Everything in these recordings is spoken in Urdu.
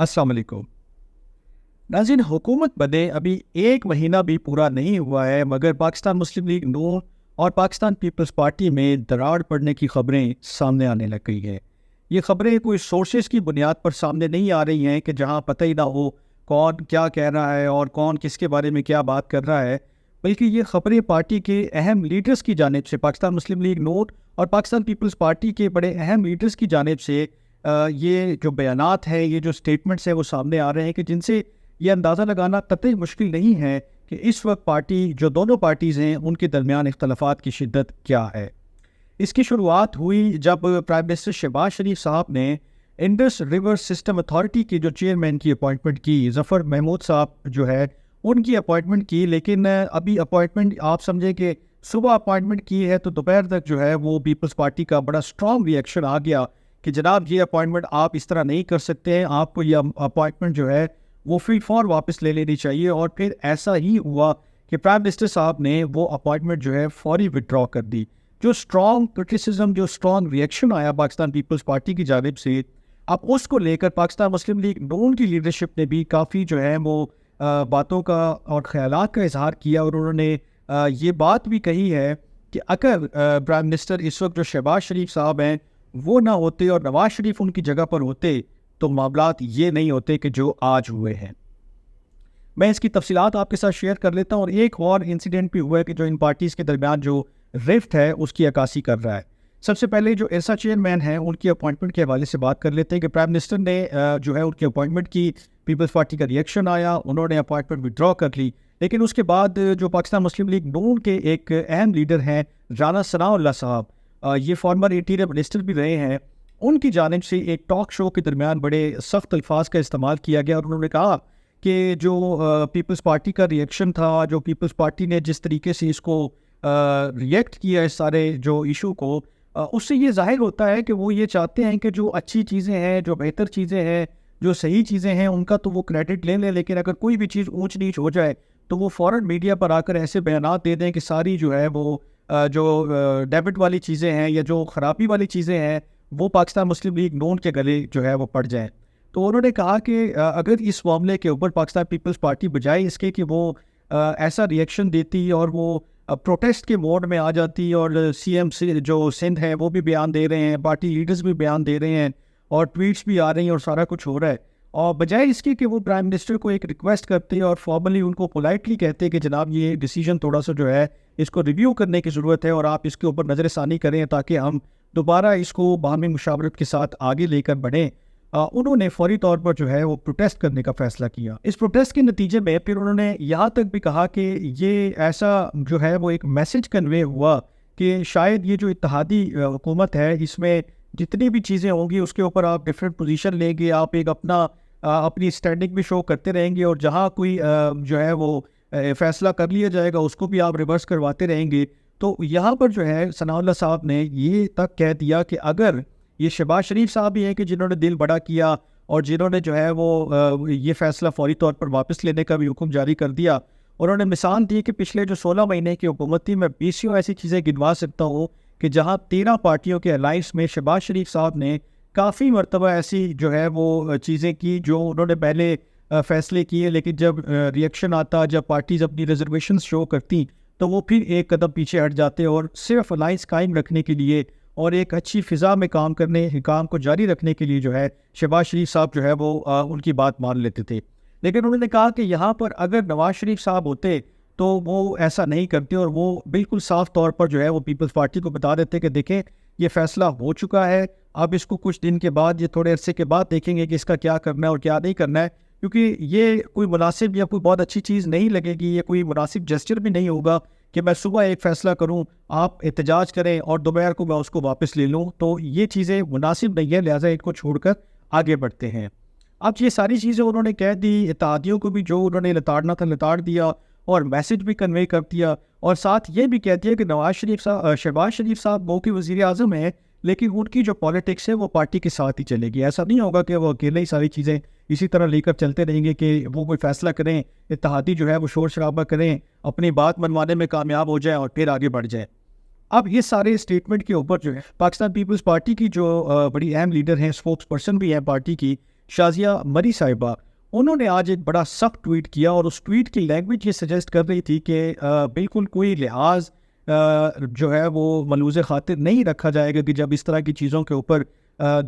السلام علیکم ناظرین، حکومت بنے ابھی ایک مہینہ بھی پورا نہیں ہوا ہے مگر پاکستان مسلم لیگ نون اور پاکستان پیپلز پارٹی میں دراڑ پڑنے کی خبریں سامنے آنے لگ گئی ہیں۔ یہ خبریں کوئی سورسز کی بنیاد پر سامنے نہیں آ رہی ہیں کہ جہاں پتہ ہی نہ ہو کون کیا کہہ رہا ہے اور کون کس کے بارے میں کیا بات کر رہا ہے، بلکہ یہ خبریں پارٹی کے اہم لیڈرز کی جانب سے، پاکستان مسلم لیگ نون اور پاکستان پیپلز پارٹی کے بڑے اہم لیڈرز کی جانب سے یہ جو بیانات ہیں، یہ جو سٹیٹمنٹس ہیں وہ سامنے آ رہے ہیں کہ جن سے یہ اندازہ لگانا قطعی مشکل نہیں ہے کہ اس وقت پارٹی جو دونوں پارٹیز ہیں ان کے درمیان اختلافات کی شدت کیا ہے۔ اس کی شروعات ہوئی جب پرائم منسٹر شہباز شریف صاحب نے انڈس ریور سسٹم اتھارٹی کے جو چیئرمین کی اپوائنٹمنٹ کی، ظفر محمود صاحب جو ہے ان کی اپوائنٹمنٹ کی، لیکن ابھی اپوائنٹمنٹ آپ سمجھیں کہ صبح اپوائنٹمنٹ کی ہے تو دوپہر تک جو ہے وہ پیپلز پارٹی کا بڑا اسٹرانگ ریئیکشن آ گیا کہ جناب یہ اپوائنٹمنٹ آپ اس طرح نہیں کر سکتے ہیں، آپ کو یہ اپوائنٹمنٹ جو ہے وہ فی فور واپس لے لینی چاہیے۔ اور پھر ایسا ہی ہوا کہ پرائم منسٹر صاحب نے وہ اپوائنٹمنٹ جو ہے فوری وڈرا کر دی۔ جو اسٹرانگ کرٹیسزم، جو اسٹرانگ ریئیکشن آیا پاکستان پیپلز پارٹی کی جانب سے، اب اس کو لے کر پاکستان مسلم لیگ نون کی لیڈرشپ نے بھی کافی جو ہے وہ باتوں کا اور خیالات کا اظہار کیا، اور انہوں نے یہ بات بھی کہی ہے کہ اگر پرائم منسٹر اس وقت جو شہباز شریف صاحب ہیں وہ نہ ہوتے اور نواز شریف ان کی جگہ پر ہوتے تو معاملات یہ نہیں ہوتے کہ جو آج ہوئے ہیں۔ میں اس کی تفصیلات آپ کے ساتھ شیئر کر لیتا ہوں، اور ایک اور انسیڈنٹ بھی ہوا ہے کہ جو ان پارٹیز کے درمیان جو رفٹ ہے اس کی عکاسی کر رہا ہے۔ سب سے پہلے جو ایسا چیئرمین ہیں ان کی اپوائنٹمنٹ کے حوالے سے بات کر لیتے ہیں کہ پرائم منسٹر نے جو ہے ان کی اپوائنٹمنٹ کی، پیپلز پارٹی کا ریئیکشن آیا، انہوں نے اپوائنٹمنٹ وڈرا کر لی، لیکن اس کے بعد جو پاکستان مسلم لیگ نون کے ایک اہم لیڈر ہیں رانا ثناء اللہ صاحب، یہ فارمر انٹیریئر منسٹر بھی رہے ہیں، ان کی جانب سے ایک ٹاک شو کے درمیان بڑے سخت الفاظ کا استعمال کیا گیا، اور انہوں نے کہا کہ جو پیپلز پارٹی کا ریئیکشن تھا، جو پیپلز پارٹی نے جس طریقے سے اس کو ریئیکٹ کیا اس سارے جو ایشو کو، اس سے یہ ظاہر ہوتا ہے کہ وہ یہ چاہتے ہیں کہ جو اچھی چیزیں ہیں، جو بہتر چیزیں ہیں، جو صحیح چیزیں ہیں ان کا تو وہ کریڈٹ لے لیں، لیکن اگر کوئی بھی چیز اونچ نیچ ہو جائے تو وہ فوراً میڈیا پر آ کر ایسے بیانات دے دیں کہ ساری جو ہے وہ جو ڈیبٹ والی چیزیں ہیں یا جو خرابی والی چیزیں ہیں وہ پاکستان مسلم لیگ نون کے گلے جو ہے وہ پڑ جائیں۔ تو انہوں نے کہا کہ اگر اس معاملے کے اوپر پاکستان پیپلز پارٹی بجائے اس کے کہ وہ ایسا ریئیکشن دیتی اور وہ پروٹیسٹ کے موڈ میں آ جاتی، اور سی ایم جو سندھ ہیں وہ بھی بیان دے رہے ہیں، پارٹی لیڈرز بھی بیان دے رہے ہیں، اور ٹویٹس بھی آ رہی ہیں اور سارا کچھ ہو رہا ہے، اور بجائے اس کے کہ وہ پرائم منسٹر کو ایک ریکویسٹ کرتے اور فارملی ان کو پولائٹلی کہتے کہ جناب یہ ڈیسیجن تھوڑا سا جو ہے اس کو ریویو کرنے کی ضرورت ہے اور آپ اس کے اوپر نظر ثانی کریں تاکہ ہم دوبارہ اس کو باہمی مشاورت کے ساتھ آگے لے کر بڑھیں، انہوں نے فوری طور پر جو ہے وہ پروٹیسٹ کرنے کا فیصلہ کیا۔ اس پروٹیسٹ کے نتیجے میں پھر انہوں نے یہاں تک بھی کہا کہ یہ ایسا جو ہے وہ ایک میسج کنوے ہوا کہ شاید یہ جو اتحادی حکومت ہے اس میں جتنی بھی چیزیں ہوں گی اس کے اوپر آپ ڈفرینٹ پوزیشن لیں گے، آپ ایک اپنی اسٹینڈنگ بھی شو کرتے رہیں گے، اور جہاں کوئی جو ہے وہ فیصلہ کر لیا جائے گا اس کو بھی آپ ریورس کرواتے رہیں گے۔ تو یہاں پر جو ہے ثناء اللہ صاحب نے یہ تک کہہ دیا کہ اگر یہ شہباز شریف صاحب بھی ہیں کہ جنہوں نے دل بڑا کیا اور جنہوں نے جو ہے وہ یہ فیصلہ فوری طور پر واپس لینے کا بھی حکم جاری کر دیا، انہوں نے مثال دی کہ پچھلے جو 16 مہینے کی حکومت تھی، میں 20 ایسی چیزیں گنوا سکتا ہوں کہ جہاں 13 پارٹیوں کے الائنس میں شہباز شریف صاحب نے کافی مرتبہ ایسی جو ہے وہ چیزیں کی جو انہوں نے پہلے فیصلے کیے، لیکن جب ریئیکشن آتا، جب پارٹیز اپنی ریزرویشنز شو کرتی تو وہ پھر ایک قدم پیچھے ہٹ جاتے اور صرف الائنس قائم رکھنے کے لیے اور ایک اچھی فضا میں کام کو جاری رکھنے کے لیے جو ہے شہباز شریف صاحب جو ہے وہ ان کی بات مان لیتے تھے۔ لیکن انہوں نے کہا کہ یہاں پر اگر نواز شریف صاحب ہوتے تو وہ ایسا نہیں کرتے، اور وہ بالکل صاف طور پر جو ہے وہ پیپلز پارٹی کو بتا دیتے کہ دیکھیں یہ فیصلہ ہو چکا ہے، اب اس کو کچھ دن کے بعد، یہ تھوڑے عرصے کے بعد دیکھیں گے کہ اس کا کیا کرنا ہے اور کیا نہیں کرنا ہے، کیونکہ یہ کوئی مناسب یا کوئی بہت اچھی چیز نہیں لگے گی، یہ کوئی مناسب جسچر بھی نہیں ہوگا کہ میں صبح ایک فیصلہ کروں، آپ احتجاج کریں اور دوپہر کو میں اس کو واپس لے لوں، تو یہ چیزیں مناسب نہیں ہے، لہٰذا ان کو چھوڑ کر آگے بڑھتے ہیں۔ اب یہ ساری چیزیں انہوں نے کہہ دی، اتحادیوں کو بھی جو انہوں نے لتاڑنا تھا لتاڑ دیا اور میسج بھی کنوے کر دیا، اور ساتھ یہ بھی کہہ دیا کہ شہباز شریف صاحب ملک کے وزیر اعظم ہیں، لیکن ان کی جو پالیٹکس ہے وہ پارٹی کے ساتھ ہی چلے گی، ایسا نہیں ہوگا کہ وہ اکیلے ہی ساری چیزیں اسی طرح لے کر چلتے رہیں گے کہ وہ کوئی فیصلہ کریں، اتحادی جو ہے وہ شور شرابہ کریں، اپنی بات منوانے میں کامیاب ہو جائیں اور پھر آگے بڑھ جائیں۔ اب یہ سارے اسٹیٹمنٹ کے اوپر جو ہے پاکستان پیپلز پارٹی کی جو بڑی اہم لیڈر ہیں، اسپوکس پرسن بھی ہیں پارٹی کی، شازیہ مری صاحبہ، انہوں نے آج ایک بڑا سخت ٹویٹ کیا، اور اس ٹویٹ کی لینگویج یہ سجیسٹ کر رہی تھی کہ بالکل کوئی لحاظ جو ہے وہ ملوث خاطر نہیں رکھا جائے گا کہ جب اس طرح کی چیزوں کے اوپر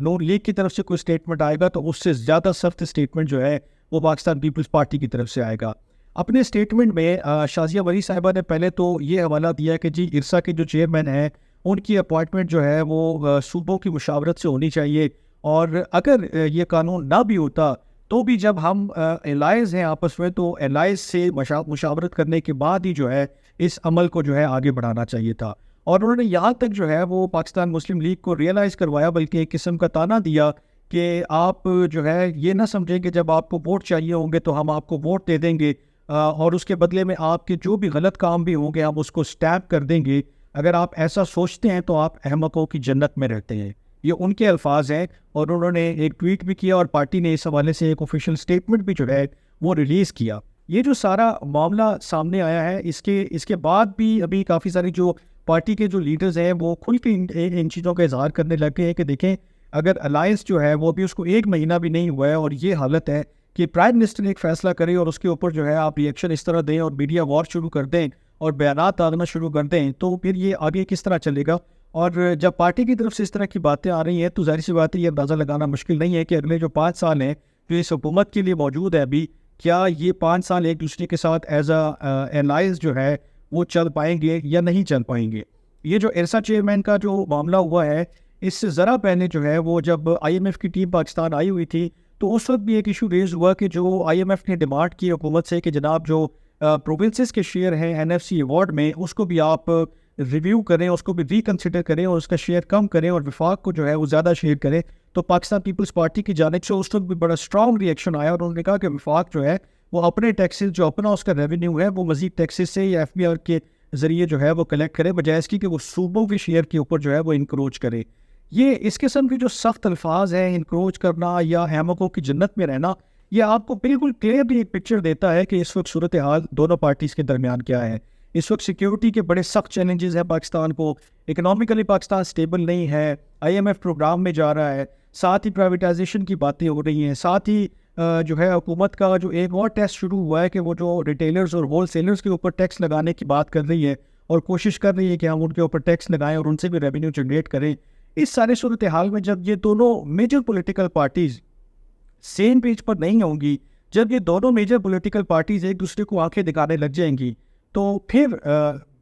نون لیگ کی طرف سے کوئی اسٹیٹمنٹ آئے گا تو اس سے زیادہ سخت اسٹیٹمنٹ جو ہے وہ پاکستان پیپلز پارٹی کی طرف سے آئے گا۔ اپنے اسٹیٹمنٹ میں شازیہ مری صاحبہ نے پہلے تو یہ حوالہ دیا کہ جی ارسا کے جو چیئرمین ہیں ان کی اپوائنٹمنٹ جو ہے وہ صوبوں کی مشاورت سے ہونی چاہیے، اور اگر یہ قانون نہ بھی ہوتا تو بھی جب ہم الائز ہیں آپس میں تو الائز سے مشاورت کرنے کے بعد ہی جو ہے اس عمل کو جو ہے آگے بڑھانا چاہیے تھا۔ اور انہوں نے یہاں تک جو ہے وہ پاکستان مسلم لیگ کو ریئلائز کروایا، بلکہ ایک قسم کا تانا دیا کہ آپ جو ہے یہ نہ سمجھیں کہ جب آپ کو ووٹ چاہیے ہوں گے تو ہم آپ کو ووٹ دے دیں گے، اور اس کے بدلے میں آپ کے جو بھی غلط کام بھی ہوں گے ہم اس کو اسٹیمپ کر دیں گے۔ اگر آپ ایسا سوچتے ہیں تو آپ احمقوں کی جنت میں رہتے ہیں، یہ ان کے الفاظ ہیں۔ اور انہوں نے ایک ٹویٹ بھی کیا اور پارٹی نے اس حوالے سے ایک آفیشیل اسٹیٹمنٹ بھی جو ہے وہ ریلیز کیا۔ یہ جو سارا معاملہ سامنے آیا ہے اس کے بعد بھی ابھی کافی ساری جو پارٹی کے جو لیڈرز ہیں وہ کھل کے ان چیزوں کا اظہار کرنے لگے ہیں کہ دیکھیں اگر الائنس جو ہے وہ بھی اس کو ایک مہینہ بھی نہیں ہوا ہے اور یہ حالت ہے کہ پرائم منسٹر ایک فیصلہ کرے اور اس کے اوپر جو ہے آپ ریئیکشن اس طرح دیں اور میڈیا وار شروع کر دیں اور بیانات آنا شروع کر دیں، تو پھر یہ آگے کس طرح چلے گا؟ اور جب پارٹی کی طرف سے اس طرح کی باتیں آ رہی ہیں تو ظاہر سی بات ہے یہ اندازہ لگانا مشکل نہیں ہے کہ اگلے جو 5 سال ہیں جو اس حکومت کے لیے موجود ہے ابھی، کیا یہ 5 سال ایک دوسرے کے ساتھ ایز اے الائز جو ہے وہ چل پائیں گے یا نہیں چل پائیں گے؟ یہ جو ارسا چیئرمین کا جو معاملہ ہوا ہے، اس سے ذرا پہلے جو ہے وہ جب آئی ایم ایف کی ٹیم پاکستان آئی ہوئی تھی تو اس وقت بھی ایک ایشو ریز ہوا کہ جو آئی ایم ایف نے ڈیمانڈ کی حکومت سے کہ جناب جو پروونسز کے شیئر ہیں این ایف سی ایوارڈ میں اس کو بھی آپ ریویو کریں، اس کو بھی ریکنسیڈر کریں اور اس کا شیئر کم کریں اور وفاق کو جو ہے وہ زیادہ شیئر کریں، تو پاکستان پیپلز پارٹی کی جانب سے اس وقت بھی بڑا اسٹرانگ ریئیکشن آیا اور انہوں نے کہا کہ وفاق جو ہے وہ اپنے ٹیکسز جو اپنا اس کا ریونیو ہے وہ مزید ٹیکسز سے یا ایف بی آر کے ذریعے جو ہے وہ کلیکٹ کرے، بجائے اس کی کہ وہ صوبوں کے شیئر کے اوپر جو ہے وہ انکروچ کرے۔ یہ اس قسم کی جو سخت الفاظ ہیں انکروچ کرنا یا احمقوں کی جنت میں رہنا، یہ آپ کو بالکل کلیئرلی ایک پکچر دیتا ہے کہ اس وقت صورتحال دونوں پارٹیز کے درمیان کیا ہے۔ اس وقت سیکیورٹی کے بڑے سخت چیلنجز ہیں پاکستان کو، اکنامیکلی پاکستان سٹیبل نہیں ہے، آئی ایم ایف پروگرام میں جا رہا ہے، ساتھ ہی پرائیویٹائزیشن کی باتیں ہو رہی ہیں، ساتھ ہی جو ہے حکومت کا جو ایک اور ٹیسٹ شروع ہوا ہے کہ وہ جو ریٹیلرز اور ہول سیلرز کے اوپر ٹیکس لگانے کی بات کر رہی ہے اور کوشش کر رہی ہے کہ ہم ان کے اوپر ٹیکس لگائیں اور ان سے بھی ریونیو جنریٹ کریں۔ اس سارے صورتحال میں جب یہ دونوں major political parties same page پر نہیں ہوں گی، جب یہ دونوں میجر پولیٹیکل پارٹیز ایک دوسرے کو آنکھیں دکھانے لگ جائیں گی، تو پھر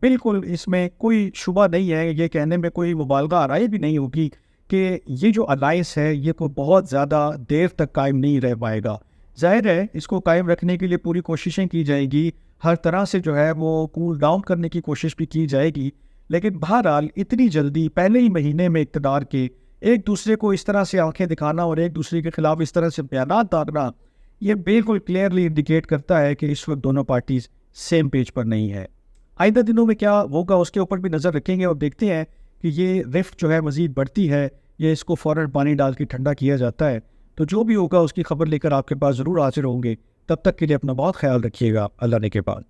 بالکل اس میں کوئی شبہ نہیں ہے، یہ کہنے میں کوئی مبالغہ آرائی بھی نہیں ہوگی کہ یہ جو الائنس ہے یہ کوئی بہت زیادہ دیر تک قائم نہیں رہ پائے گا۔ ظاہر ہے اس کو قائم رکھنے کے لیے پوری کوششیں کی جائیں گی، ہر طرح سے جو ہے وہ کول ڈاؤن کرنے کی کوشش بھی کی جائے گی، لیکن بہرحال اتنی جلدی پہلے ہی مہینے میں اقتدار کے ایک دوسرے کو اس طرح سے آنکھیں دکھانا اور ایک دوسرے کے خلاف اس طرح سے بیانات ڈالنا، یہ بالکل کلیئرلی انڈیکیٹ کرتا ہے کہ اس وقت دونوں پارٹیز سیم پیج پر نہیں ہے۔ آئندہ دنوں میں کیا ہوگا اس کے اوپر بھی نظر رکھیں گے اور دیکھتے ہیں کہ یہ رفٹ جو ہے مزید بڑھتی ہے یا اس کو فوراً پانی ڈال کے ٹھنڈا کیا جاتا ہے۔ تو جو بھی ہوگا اس کی خبر لے کر آپ کے پاس ضرور حاضر ہوں گے۔ تب تک کے لیے اپنا بہت خیال رکھیے گا۔ اللہ نے کے بعد